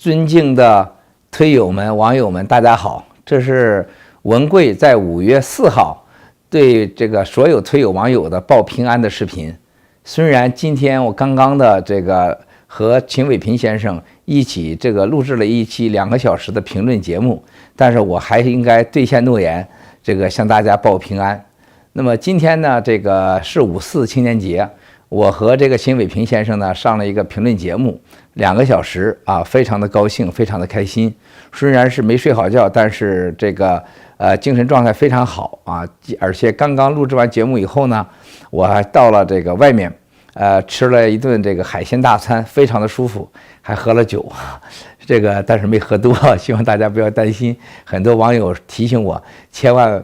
尊敬的推友们、网友们，大家好！这是文贵在5月4号对这个所有推友网友的报平安的视频。虽然今天我刚刚的这个和秦伟平先生一起这个录制了一期2个小时的评论节目，但是我还应该兑现诺言，这个向大家报平安。那么今天呢，这个是5·4青年节。我和这个秦伟平先生呢上了一个评论节目2个小时啊，非常的高兴，非常的开心。虽然是没睡好觉，但是这个精神状态非常好啊。而且刚刚录制完节目以后呢，我还到了这个外面，吃了一顿这个海鲜大餐，非常的舒服，还喝了酒，这个但是没喝多，希望大家不要担心。很多网友提醒我，千万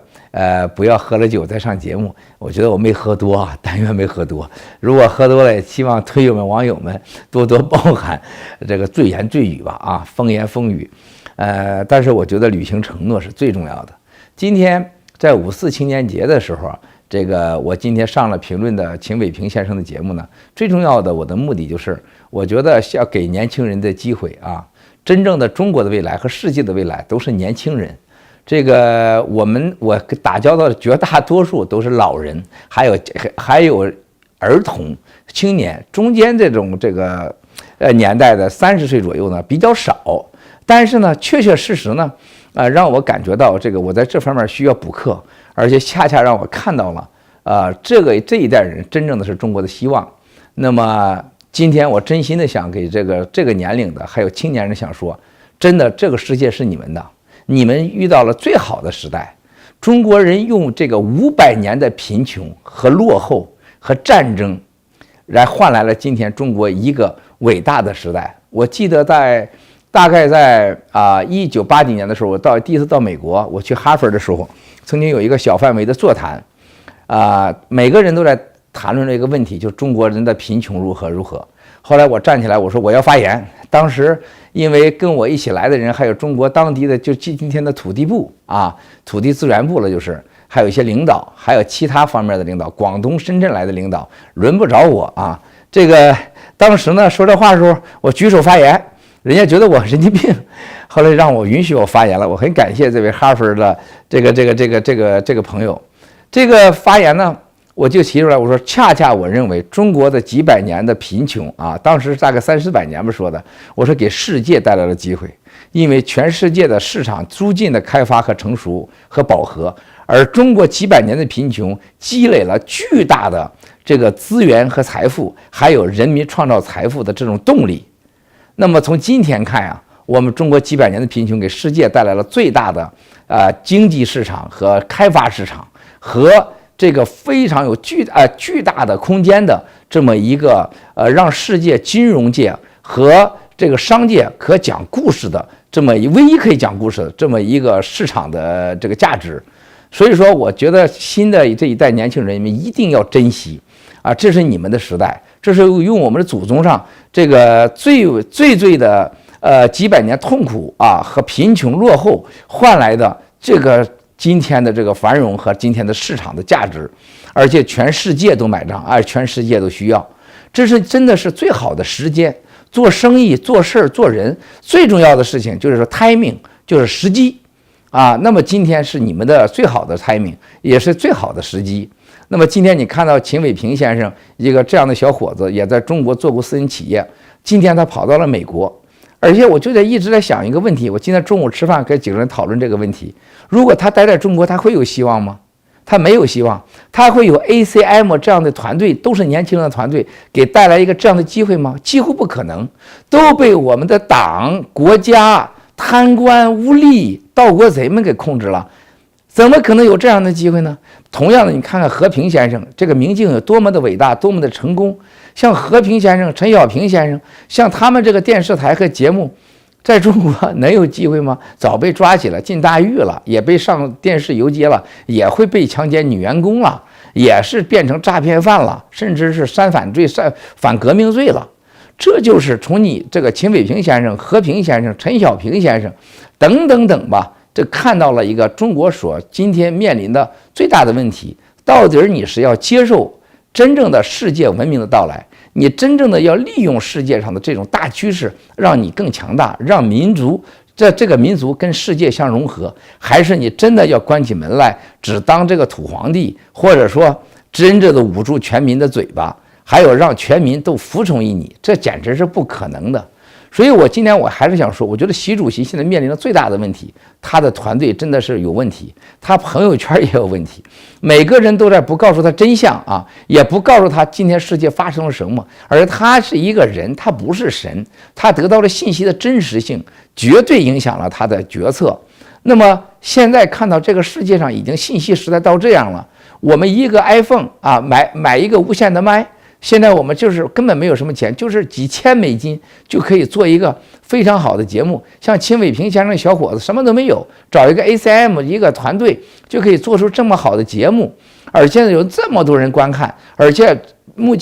不要喝了酒再上节目。我觉得我没喝多，但愿没喝多。如果喝多了，也希望推友们、网友们多多包涵这个醉言醉语吧，啊，风言风语。但是我觉得履行承诺是最重要的。今天在5·4青年节的时候，这个我今天上了评论的秦伟平先生的节目呢，最重要的我的目的就是，我觉得要给年轻人的机会啊，真正的中国的未来和世界的未来都是年轻人。这个我打交道的绝大多数都是老人，还有儿童、青年，中间这个年代的30岁左右呢比较少，但是呢确确实实呢让我感觉到这个我在这方面需要补课，而且恰恰让我看到了这一代人真正的是中国的希望。那么今天我真心的想给这个年龄的还有青年人想说，真的这个世界是你们的。你们遇到了最好的时代，中国人用这个500年的贫穷和落后和战争，来换来了今天中国一个伟大的时代。我记得大概在1980年的时候，我第一次到美国，我去哈佛的时候，曾经有一个小范围的座谈，每个人都在谈论这个问题，就是中国人的贫穷如何。后来我站起来，我说我要发言。当时因为跟我一起来的人还有中国当地的就今天的土地部土地资源部了，就是还有一些领导，还有其他方面的领导，广东深圳来的领导，轮不着我啊。这个当时呢说这话的时候，我举手发言，人家觉得我神经病，后来让我允许我发言了。我很感谢这位哈佛的这个朋友。这个发言呢，我就提出来，我说恰恰我认为中国的几百年的贫穷当时大概300-400年吧说的，我说给世界带来了机会，因为全世界的市场逐渐的开发和成熟和饱和，而中国几百年的贫穷积累了巨大的这个资源和财富，还有人民创造财富的这种动力。那么从今天看我们中国几百年的贫穷给世界带来了最大的经济市场和开发市场和这个非常有巨大的空间的这么一个让世界金融界和这个商界可讲故事的这么唯一可以讲故事的这么一个市场的这个价值。所以说我觉得新的这一代年轻人你们一定要珍惜这是你们的时代，这是用我们的祖宗上这个最的几百年痛苦和贫穷落后换来的这个今天的这个繁荣和今天的市场的价值，而且全世界都买账，全世界都需要，这是真的是最好的时间。做生意、做事、做人，最重要的事情就是说 timing， 就是时机那么今天是你们的最好的 timing， 也是最好的时机。那么今天你看到秦伟平先生一个这样的小伙子，也在中国做过私人企业，今天他跑到了美国。而且我就一直在想一个问题，我今天中午吃饭跟几个人讨论这个问题，如果他待在中国，他会有希望吗？他没有希望。他会有 ACM 这样的团队，都是年轻人的团队，给带来一个这样的机会吗？几乎不可能，都被我们的党、国家、贪官污吏、盗国贼们给控制了，怎么可能有这样的机会呢？同样的，你看看和平先生这个明镜有多么的伟大，多么的成功。像和平先生、陈小平先生，像他们这个电视台和节目，在中国能有机会吗？早被抓起来进大狱了，也被上电视游街了，也会被强奸女员工了，也是变成诈骗犯了，甚至是反罪、反革命罪了。这就是从你这个秦伟平先生、和平先生、陈小平先生等等等吧，这看到了一个中国所今天面临的最大的问题，到底你是要接受真正的世界文明的到来，你真正的要利用世界上的这种大趋势，让你更强大，让民族这个民族跟世界相融合，还是你真的要关起门来，只当这个土皇帝，或者说真正的捂住全民的嘴巴，还有让全民都服从于你，这简直是不可能的。所以我今天我还是想说，我觉得习主席现在面临的最大的问题，他的团队真的是有问题，他朋友圈也有问题，每个人都在不告诉他真相啊，也不告诉他今天世界发生了什么，而他是一个人，他不是神，他得到了信息的真实性，绝对影响了他的决策。那么现在看到这个世界上已经信息时代到这样了，我们一个 iPhone 啊，买一个无线的麦。现在我们就是根本没有什么钱，就是几千美金就可以做一个非常好的节目。像秦伟平先生小伙子什么都没有，找一个 ACM 一个团队就可以做出这么好的节目，而且有这么多人观看，而且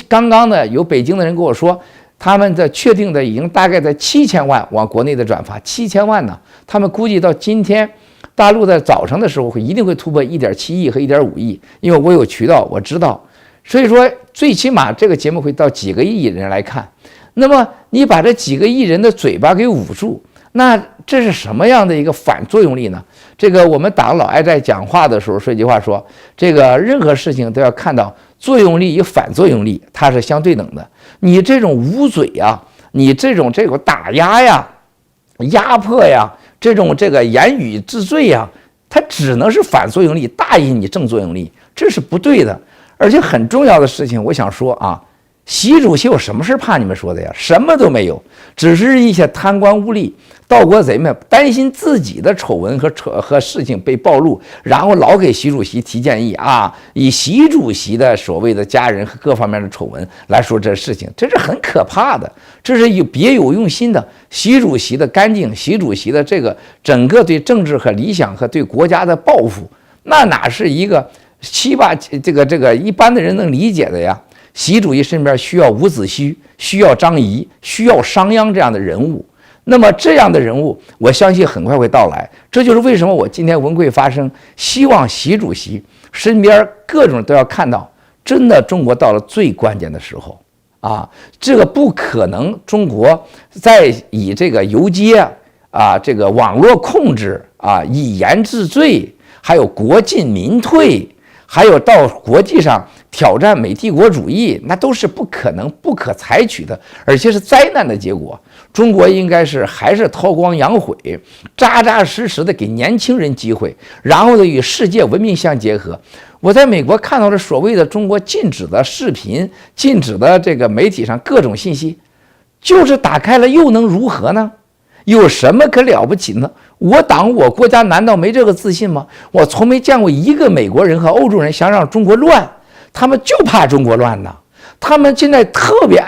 刚刚呢有北京的人跟我说，他们的确定的已经大概在7000万往国内的转发，7000万呢，他们估计到今天大陆在早上的时候一定会突破1.7亿和1.5亿，因为我有渠道我知道。所以说，最起码这个节目会到几个亿人来看。那么，你把这几个亿人的嘴巴给捂住，那这是什么样的一个反作用力呢？这个我们党老爱在讲话的时候说一句话说，这个任何事情都要看到作用力与反作用力，它是相对等的。你这种捂嘴呀，你这种打压呀、压迫呀，这个言语治罪呀，它只能是反作用力大于你正作用力，这是不对的。而且很重要的事情，我想说啊，习主席有什么事怕你们说的呀？什么都没有，只是一些贪官污吏、盗国贼们担心自己的丑闻和事情被暴露，然后老给习主席提建议啊，以习主席的所谓的家人和各方面的丑闻来说这事情，这是很可怕的，这是别有用心的。习主席的干净，习主席的这个整个对政治和理想和对国家的抱负，那哪是一个这个一般的人能理解的呀？习主席身边需要伍子胥，需要张仪，需要商鞅这样的人物。那么这样的人物，我相信很快会到来。这就是为什么我今天文贵发声，希望习主席身边各种都要看到，真的中国到了最关键的时候啊！这个不可能，中国在以这个游街啊，这个网络控制啊，以言治罪，还有国进民退。还有到国际上挑战美帝国主义，那都是不可能、不可采取的，而且是灾难的结果。中国应该是还是韬光养晦，扎扎实实的给年轻人机会，然后呢与世界文明相结合。我在美国看到了所谓的中国禁止的视频、禁止的这个媒体上各种信息，就是打开了又能如何呢？有什么可了不起呢？我党我国家难道没这个自信吗？我从没见过一个美国人和欧洲人想让中国乱，他们就怕中国乱呢。他们现在特别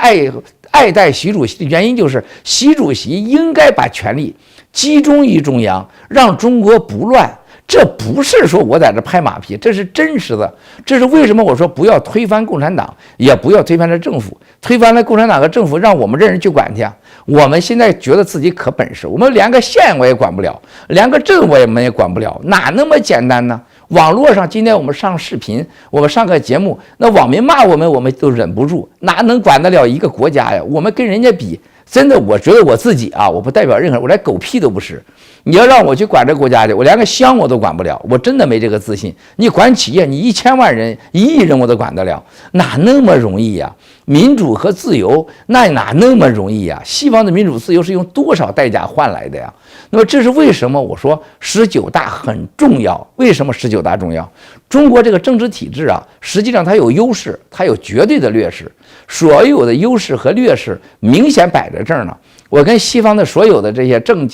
爱戴习主席的原因就是习主席应该把权力集中于中央，让中国不乱。这不是说我在这拍马屁，这是真实的。这是为什么我说不要推翻共产党，也不要推翻这政府。推翻了共产党和政府，让我们这人去管去啊！我们现在觉得自己可本事，我们连个县我也管不了，连个镇我们也管不了，哪那么简单呢？网络上今天我们上视频，我们上个节目，那网民骂我们都忍不住，哪能管得了一个国家呀？我们跟人家比，真的，我觉得我自己啊，我不代表任何人，我连狗屁都不是。你要让我去管这国家去，我连个乡我都管不了，我真的没这个自信。你管企业，你1000万人、1亿人我都管得了，哪那么容易呀？民主和自由，那哪那么容易呀？西方的民主自由是用多少代价换来的呀？那么这是为什么我说19大很重要？为什么19大重要？中国这个政治体制啊，实际上它有优势，它有绝对的劣势。所有的优势和劣势明显摆在这儿呢。我跟西方的所有的这些政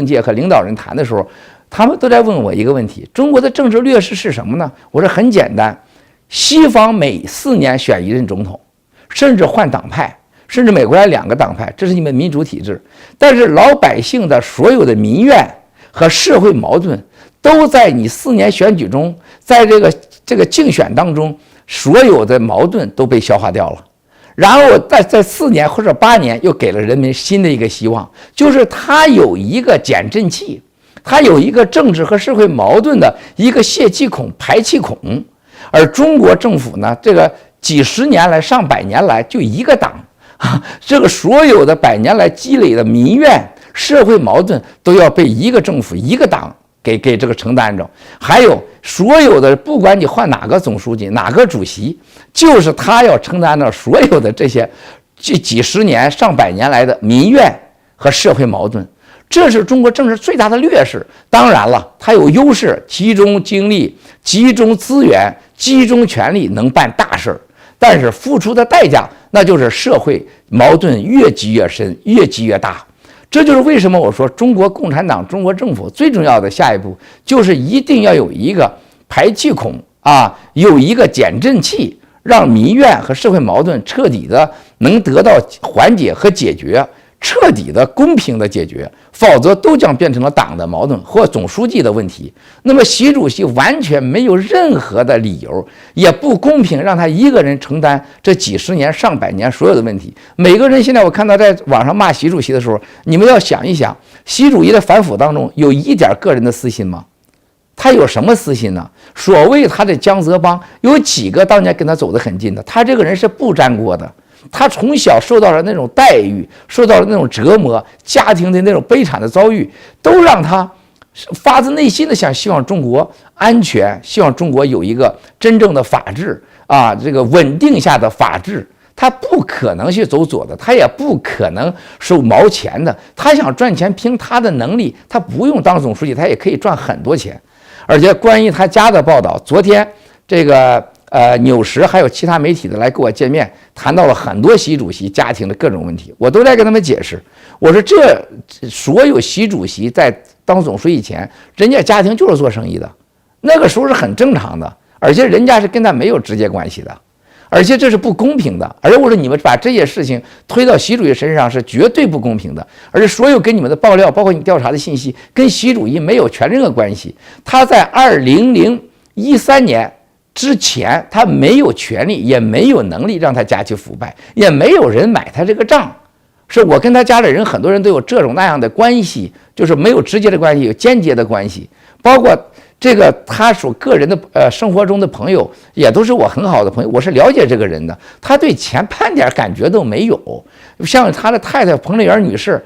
界和领导人谈的时候，他们都在问我一个问题：中国的政治劣势是什么呢？我说很简单，西方每4年选一任总统，甚至换党派，甚至美国还2个党派，这是你们民主体制。但是老百姓的所有的民怨和社会矛盾，都在你4年选举中，在这个竞选当中，所有的矛盾都被消化掉了。然后在4年或者8年又给了人民新的一个希望，就是它有一个减震器，它有一个政治和社会矛盾的一个泄气孔、排气孔。而中国政府呢，这个几十年来、上百年来就一个党啊，这个所有的100年来积累的民怨、社会矛盾都要被一个政府、一个党给这个承担着。还有所有的，不管你换哪个总书记、哪个主席，就是他要承担着所有的这些几十年、上百年来的民怨和社会矛盾。这是中国政治最大的劣势。当然了，它有优势，集中精力、集中资源、集中权力能办大事，但是付出的代价那就是社会矛盾越积越深，越积越大。这就是为什么我说中国共产党、中国政府最重要的下一步就是一定要有一个排气孔啊，有一个减震器，让民怨和社会矛盾彻底的能得到缓解和解决，彻底的公平的解决，否则都将变成了党的矛盾或总书记的问题。那么习主席完全没有任何的理由，也不公平让他一个人承担这几十年、上百年所有的问题。每个人现在我看到在网上骂习主席的时候，你们要想一想，习主席的反腐当中有一点个人的私心吗？他有什么私心呢？所谓他的江泽帮，有几个当年跟他走得很近的？他这个人是不沾锅的。他从小受到了那种待遇，受到了那种折磨，家庭的那种悲惨的遭遇，都让他发自内心的希望中国安全，希望中国有一个真正的法治啊，这个稳定下的法治。他不可能去走左的，他也不可能收毛钱的。他想赚钱，凭他的能力，他不用当总书记，他也可以赚很多钱。而且关于他家的报道，昨天这个纽时还有其他媒体的来跟我见面，谈到了很多习主席家庭的各种问题，我都在跟他们解释。我说这所有习主席在当总书记前，人家家庭就是做生意的，那个时候是很正常的，而且人家是跟他没有直接关系的，而且这是不公平的。而我说你们把这些事情推到习主席身上是绝对不公平的，而且所有给你们的爆料，包括你调查的信息，跟习主席没有任何关系。他在2013年之前，他没有权利，也没有能力让他家去腐败，也没有人买他这个账。是我跟他家里人，很多人都有这种那样的关系，就是没有直接的关系，有间接的关系。包括这个他所个人的生活中的朋友，也都是我很好的朋友，我是了解这个人的。他对钱半点感觉都没有。像他的太太彭丽媛女士，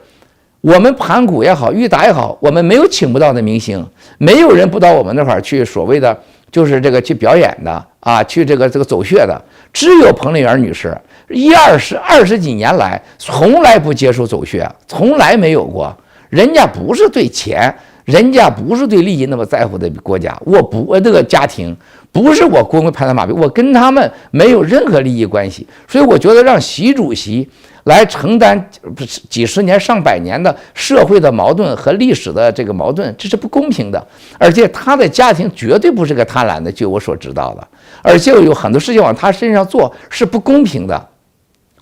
我们盘古也好，裕达也好，我们没有请不到的明星，没有人不到我们那块儿去所谓的就是这个去表演的啊，去这个走穴的，只有彭丽媛女士二十几年来从来不接受走穴，从来没有过。人家不是对钱，人家不是对利益那么在乎的国家，我这个家庭不是我公会拍他马屁，我跟他们没有任何利益关系。所以我觉得让习主席来承担几十年、上百年的社会的矛盾和历史的这个矛盾，这是不公平的。而且他的家庭绝对不是个贪婪的，据我所知道的，而且有很多事情往他身上做是不公平的。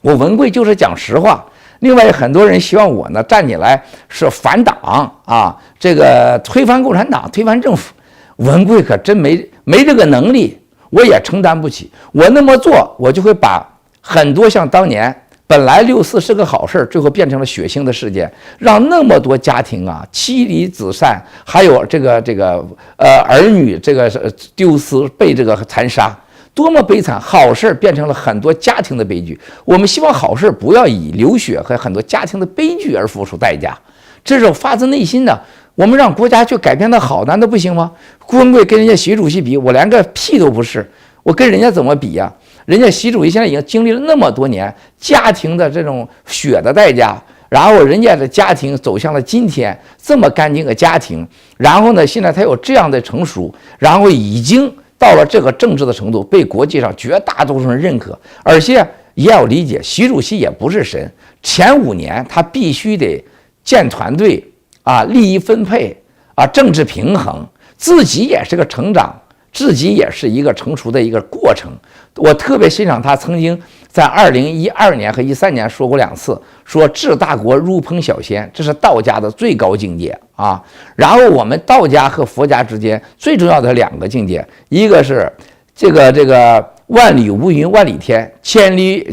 我文贵就是讲实话。另外很多人希望我呢站起来是反党啊，这个推翻共产党、推翻政府。文贵可真没这个能力，我也承担不起。我那么做，我就会把很多像当年本来6·4是个好事，最后变成了血腥的事件，让那么多家庭啊妻离子散，还有这个儿女这个丢失被这个残杀。多么悲惨！好事变成了很多家庭的悲剧。我们希望好事不要以流血和很多家庭的悲剧而付出代价，这是发自内心的。我们让国家去改变的好，难道不行吗？顾文贵跟人家习主席比，我连个屁都不是，我跟人家怎么比呀？人家习主席现在已经经历了那么多年家庭的这种血的代价，然后人家的家庭走向了今天这么干净的家庭，然后呢，现在他有这样的成熟，然后已经到了这个政治的程度，被国际上绝大多数人认可。而且也要理解，习主席也不是神，前5年他必须得建团队啊，利益分配啊，政治平衡，自己也是个成长，自己也是一个成熟的一个过程。我特别欣赏他曾经在2012年和13年说过2次，说治大国如烹小鲜，这是道家的最高境界啊。然后我们道家和佛家之间最重要的2个境界，一个是这个万里无云万里天，千里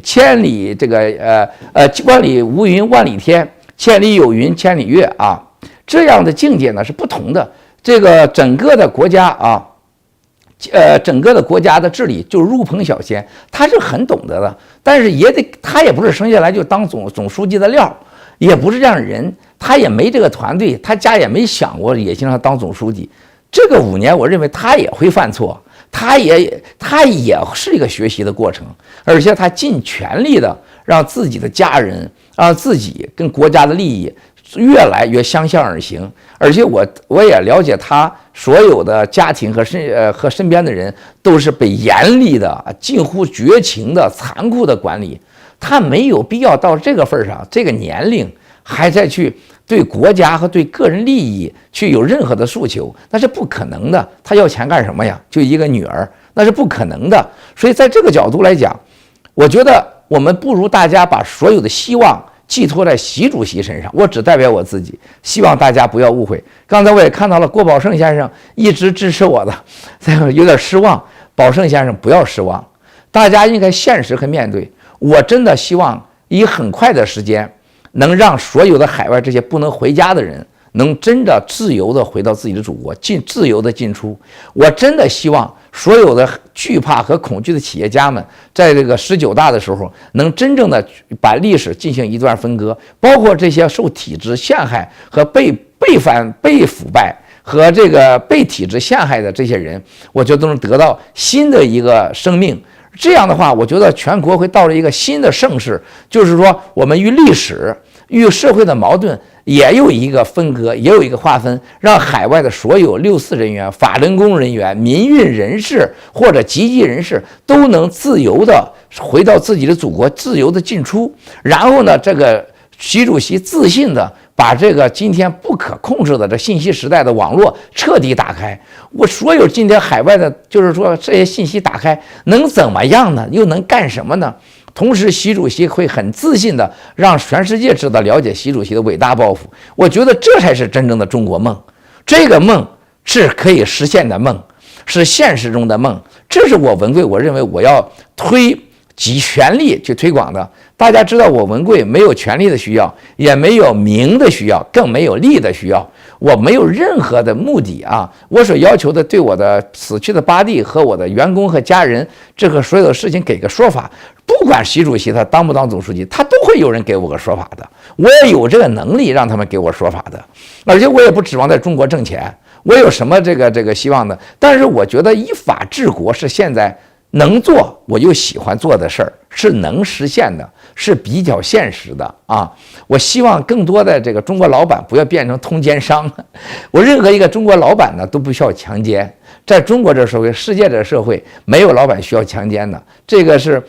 万里无云万里天，千里有云千里月啊。这样的境界呢是不同的。这个整个的国家啊，整个的国家的治理就如烹小鲜，他是很懂得的，但是他也不是生下来就当总书记的料，也不是这样的人，他也没这个团队，他家也没想过也想当总书记。这个5年，我认为他也会犯错，他也是一个学习的过程，而且他尽全力的让自己的家人，让自己跟国家的利益越来越相向而行。而且我也了解他所有的家庭和身边的人都是被严厉的、近乎绝情的、残酷的管理。他没有必要到这个份上，这个年龄还在去对国家和对个人利益去有任何的诉求，那是不可能的。他要钱干什么呀？就一个女儿，那是不可能的。所以在这个角度来讲，我觉得我们不如大家把所有的希望寄托在习主席身上。我只代表我自己，希望大家不要误会。刚才我也看到了郭宝胜先生一直支持我的，有点失望。宝胜先生不要失望，大家应该现实和面对。我真的希望以很快的时间，能让所有的海外这些不能回家的人，能真的自由的回到自己的祖国，自由的进出。我真的希望所有的惧怕和恐惧的企业家们，在这个19大的时候，能真正的把历史进行一段分割，包括这些受体制陷害和被腐败和这个被体制陷害的这些人，我觉得都能得到新的一个生命。这样的话，我觉得全国会到了一个新的盛世，就是说我们与历史、与社会的矛盾也有一个分割，也有一个划分，让海外的所有64人员、法轮功人员、民运人士或者积极人士都能自由的回到自己的祖国，自由的进出。然后呢，这个习主席自信的把这个今天不可控制的这信息时代的网络彻底打开。我所有今天海外的，就是说这些信息打开能怎么样呢？又能干什么呢？同时，习主席会很自信的让全世界知道了解习主席的伟大抱负。我觉得这才是真正的中国梦，这个梦是可以实现的梦，是现实中的梦。这是我文贵，我认为我要全力去推广的。大家知道，我文贵没有权力的需要，也没有名的需要，更没有利的需要。我没有任何的目的啊！我所要求的，对我的死去的8弟和我的员工和家人，这个所有的事情给个说法。不管习主席他当不当总书记，他都会有人给我个说法的。我也有这个能力让他们给我说法的，而且我也不指望在中国挣钱。我有什么这个希望的？但是我觉得依法治国是现在能做，我又喜欢做的事儿，是能实现的，是比较现实的啊！我希望更多的这个中国老板不要变成通奸商。我任何一个中国老板呢都不需要强奸，在中国这社会、世界这社会，没有老板需要强奸的。这个是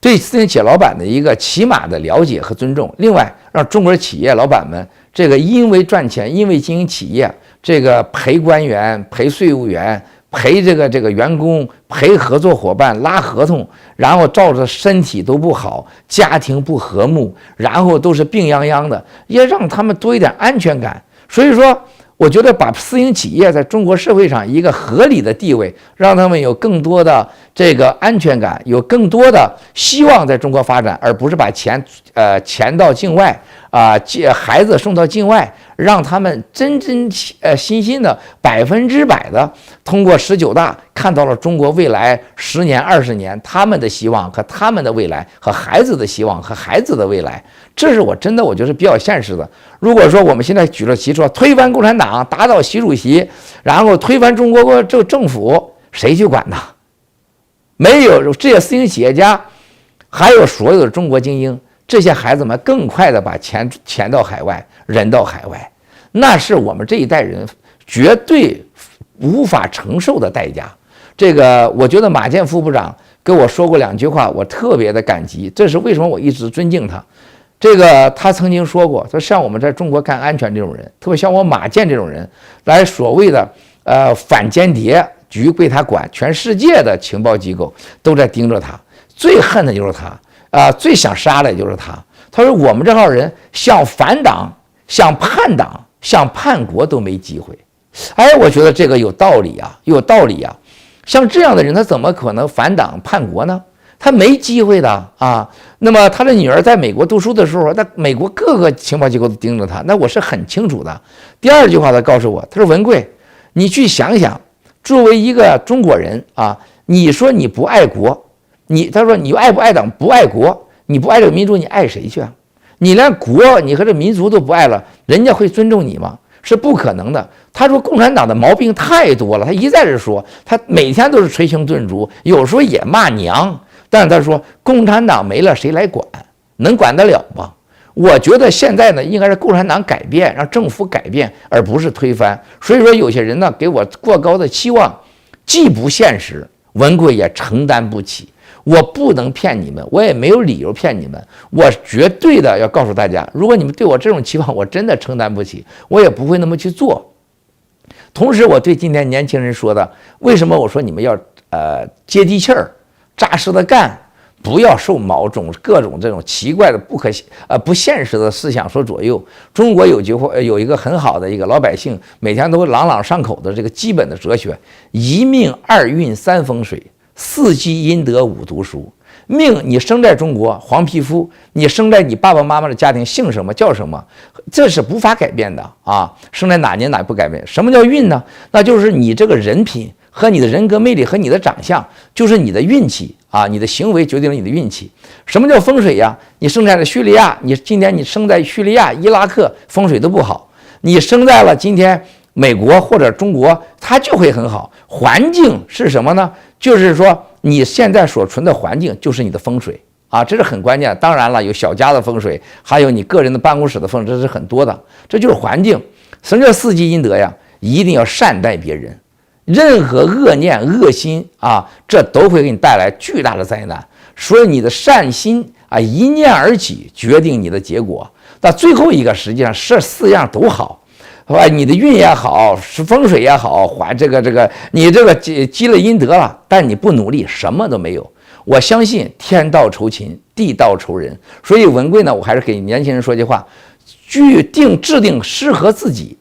对私营企业老板的一个起码的了解和尊重。另外，让中国企业老板们这个因为赚钱，因为经营企业，这个赔官员、赔税务员。陪这个员工，陪合作伙伴拉合同，然后照着身体都不好，家庭不和睦，然后都是病殃殃的，也让他们多一点安全感。所以说，我觉得把私营企业在中国社会上一个合理的地位，让他们有更多的这个安全感，有更多的希望在中国发展，而不是把钱到境外孩子送到境外，让他们真心的100%的通过19大看到了中国未来10年、20年他们的希望和他们的未来和孩子的希望和孩子的未来。这是我觉得是比较现实的。如果说我们现在举了旗说推翻共产党，打倒习主席，然后推翻中国这个政府，谁去管呢？没有这些私营企业家，还有所有的中国精英，这些孩子们更快的把钱到海外，人到海外，那是我们这一代人绝对无法承受的代价。这个我觉得马建副部长跟我说过2句话，我特别的感激，这是为什么我一直尊敬他。这个他曾经说过，说像我们在中国干安全这种人，特别像我马建这种人，来所谓的反间谍局归他管，全世界的情报机构都在盯着他，最恨的就是他最想杀的也就是他。他说我们这号人想反党、想叛党、想叛国都没机会。哎，我觉得这个有道理啊，有道理啊。像这样的人，他怎么可能反党叛国呢？他没机会的啊。那么他的女儿在美国读书的时候，那美国各个情报机构都盯着他，那我是很清楚的。第2句话他告诉我，他说文贵，你去想想，作为一个中国人啊，你说你不爱国，他说你爱不爱党？不爱国，你不爱这个民族，你爱谁去啊？你连国，你和这民族都不爱了，人家会尊重你吗？是不可能的。他说共产党的毛病太多了，他一再的说，他每天都是捶胸顿足，有时候也骂娘，但是他说共产党没了谁来管？能管得了吗？我觉得现在呢，应该是共产党改变，让政府改变，而不是推翻。所以说，有些人呢给我过高的期望，既不现实，文贵也承担不起。我不能骗你们，我也没有理由骗你们。我绝对的要告诉大家，如果你们对我这种期望，我真的承担不起，我也不会那么去做。同时，我对今天年轻人说的，为什么我说你们要接地气儿、扎实的干？不要受某种各种这种奇怪的不现实的思想所左右。中国有一个很好的一个老百姓每天都朗朗上口的这个基本的哲学：一命二运三风水，四积阴德五读书。命，你生在中国黄皮肤，你生在你爸爸妈妈的家庭，姓什么叫什么，这是无法改变的啊！生在哪年哪不改变。什么叫运呢？那就是你这个人品和你的人格魅力和你的长相，就是你的运气啊！你的行为决定了你的运气。什么叫风水呀？你生在了叙利亚，今天你生在叙利亚、伊拉克，风水都不好；你生在了今天美国或者中国，它就会很好。环境是什么呢？就是说你现在所存的环境就是你的风水啊，这是很关键。当然了，有小家的风水，还有你个人的办公室的风水，这是很多的，这就是环境。什么叫四积阴德呀？一定要善待别人。任何恶念、恶心啊，这都会给你带来巨大的灾难。所以你的善心啊，一念而起，决定你的结果。那最后一个，实际上这四样都好，你的运也好，是风水也好，你这个积了阴德了，但你不努力，什么都没有。我相信天道酬勤，地道酬人。所以文贵呢，我还是给年轻人说句话：制定适合自己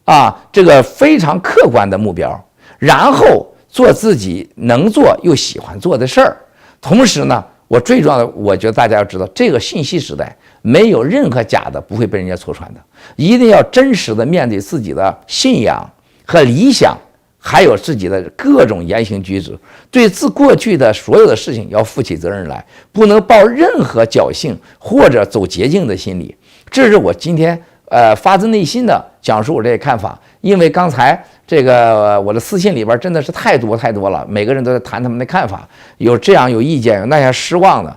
啊这个非常客观的目标。然后做自己能做又喜欢做的事儿，同时呢，我最重要的，我觉得大家要知道，这个信息时代没有任何假的不会被人家戳穿的，一定要真实的面对自己的信仰和理想，还有自己的各种言行举止，对过去的所有的事情要负起责任来，不能抱任何侥幸或者走捷径的心理。这是我今天发自内心的讲述我这些看法。因为刚才这个我的私信里边真的是太多了，每个人都在谈他们的看法，有这样有意见，有那样失望的。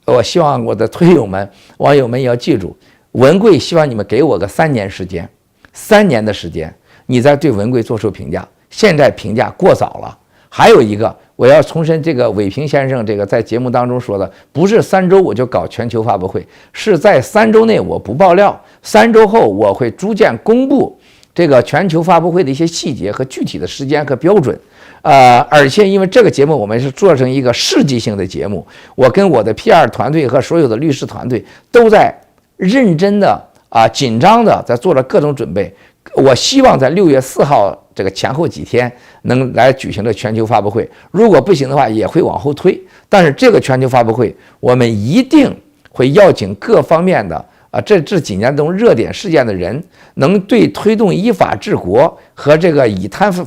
我希望我的推友们、网友们也要记住，文贵希望你们给我个3年时间，3年的时间，你再对文贵做出评价。现在评价过早了。还有一个，我要重申这个韦平先生这个在节目当中说的，不是3周我就搞全球发布会，是在3周内我不爆料，3周后我会逐渐公布这个全球发布会的一些细节和具体的时间和标准。而且因为这个节目我们是做成一个世纪性的节目，我跟我的 PR 团队和所有的律师团队都在认真的紧张的在做了各种准备。我希望在6月4号这个前后几天能来举行的全球发布会，如果不行的话也会往后推。但是这个全球发布会我们一定会邀请各方面的这几年中热点事件的人，能对推动依法治国和这个以贪反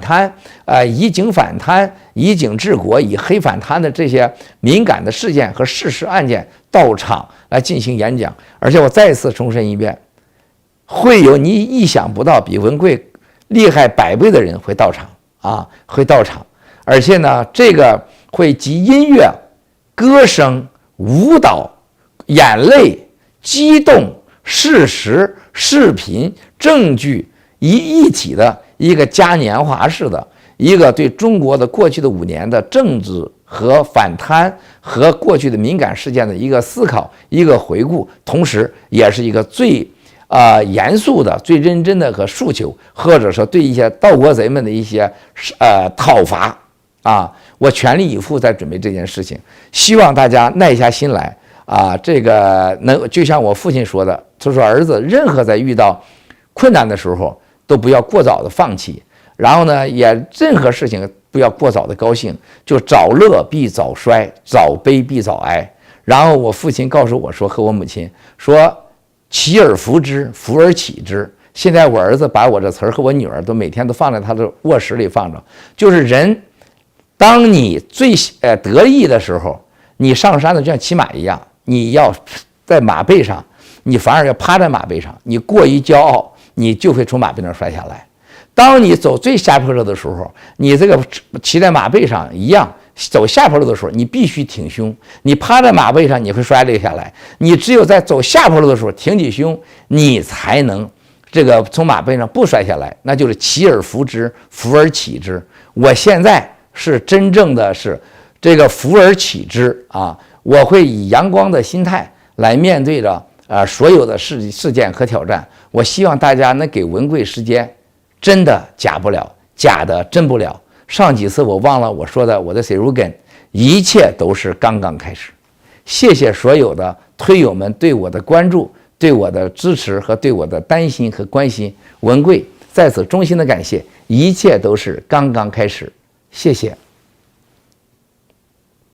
贪以警反贪、以警治国、以黑反贪的这些敏感的事件和事实案件到场来进行演讲。而且我再一次重申一遍，会有你意想不到比文贵厉害100倍的人会到场会到场。而且呢，这个会集音乐、歌声、舞蹈、眼泪、激动、事实、视频、证据一体的一个嘉年华式的一个对中国的过去的5年的政治和反贪和过去的敏感事件的一个思考、一个回顾，同时也是一个最严肃的、最认真的和诉求，或者说对一些盗国贼们的一些讨伐我全力以赴在准备这件事情，希望大家耐下心来这个就像我父亲说的，他说儿子，任何在遇到困难的时候都不要过早的放弃，然后呢，也任何事情不要过早的高兴，就早乐必早衰，早悲必早哀。然后我父亲告诉我说，和我母亲说，起而伏之，伏而起之，现在我儿子把我这词儿和我女儿都每天都放在他的卧室里放着，就是人，当你最得意的时候，你上山的就像骑马一样，你要在马背上，你反而要趴在马背上，你过于骄傲，你就会从马背上摔下来。当你走最下坡路的时候，你这个骑在马背上一样，走下坡路的时候，你必须挺胸，你趴在马背上，你会摔了下来。你只有在走下坡路的时候挺起胸，你才能这个从马背上不摔下来，那就是起而伏之，伏而起之。我现在是真正的是这个伏而起之啊！我会以阳光的心态来面对着所有的事件和挑战。我希望大家能给文贵时间，真的假不了，假的真不了。上几次我忘了我说的，我的 slogan， 一切都是刚刚开始。谢谢所有的推友们对我的关注、对我的支持和对我的担心和关心。文贵在此衷心的感谢，一切都是刚刚开始。谢谢。